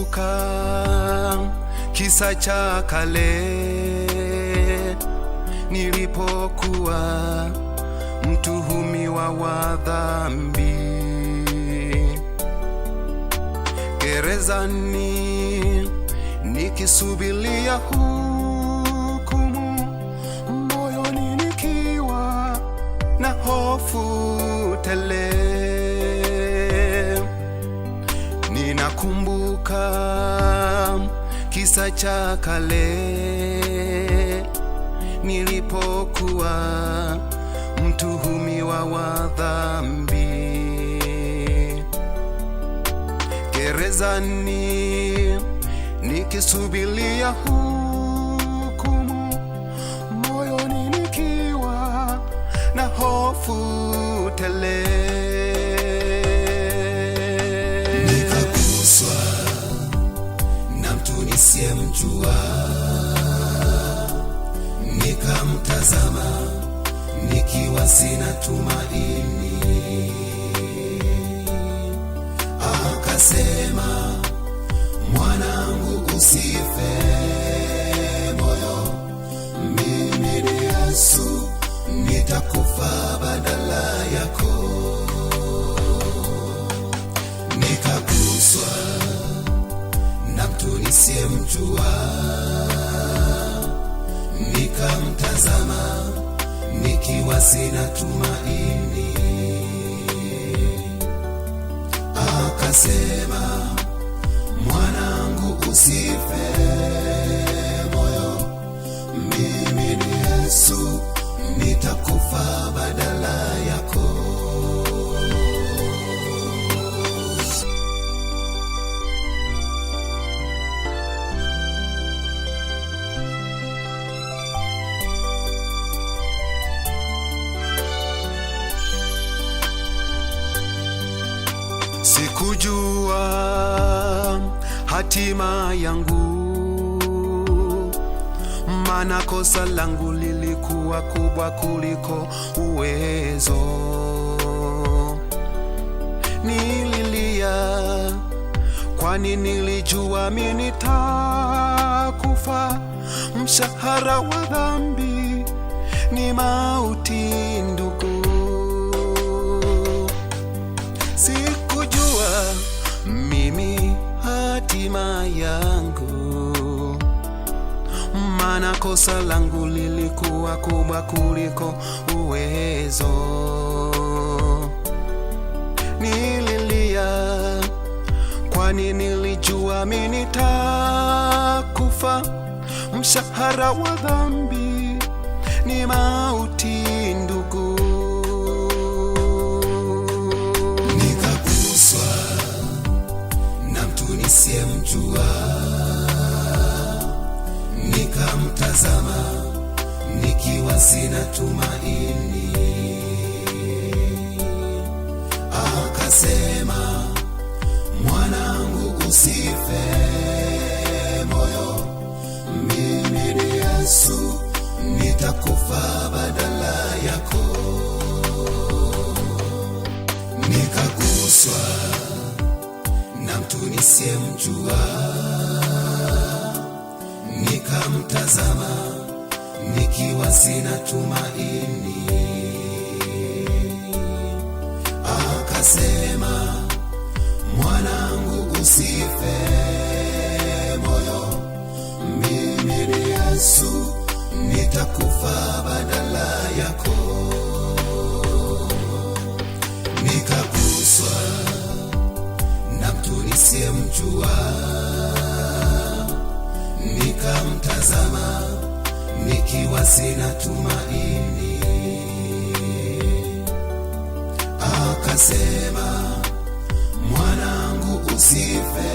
Ninakumbuka kisa cha kale nilipokuwa mtuhumiwa wa dhambi gerezani nikisubilia hukumu, moyoni nikiwa na hofu tele. Ninakumbuka kisa cha kale nilipokuwa mtuhumiwa wa dhambi gerezani nikisubilia hukumu, moyoni nikiwa na hofu tele. Nikaguswa na mtu nisiyemjua, nikamtazama nikiwa sina tumaini. Akasema, mwanangu usife moyo, mimi ni Yesu, nitakufa badala yako. Nikaguswa na mtu nisiyemjua, nikamtazama nikiwa sina tumaini. Akasema, mwanangu usife moyo, mimi ni Yesu, nitakufa badala yako. Sikujua hatima yangu, maana kosa langu lilikuwa kubwa kuliko uwezo. Nililia kwani nilijua mimi nitakufa. Mshahara wa dhambi ni mauti, ndugu. Sikujua mimi hatima yangu, maana kosa langu lilikuwa kubwa kuliko uwezo. Nililia kwani nilijua mimi nitakufa. Mshahara wa dhambi ni mauti, ndugu. Nisiyemjua, nikamtazama nikiwa sina tumaini. Akasema, mwanangu usife moyo, mimi ni Yesu, nitakufa badala yako. Nikaguswa na mtu nisiyemjua, nikamtazama nikiwa sina tumaini. Akasema, mwanangu usife moyo, mimi ni Yesu, nitakufa badala yako. Nikaguswa na mtu nisiyemjua, nikamtazama nikiwa sina tumaini. Akasema, mwanangu usife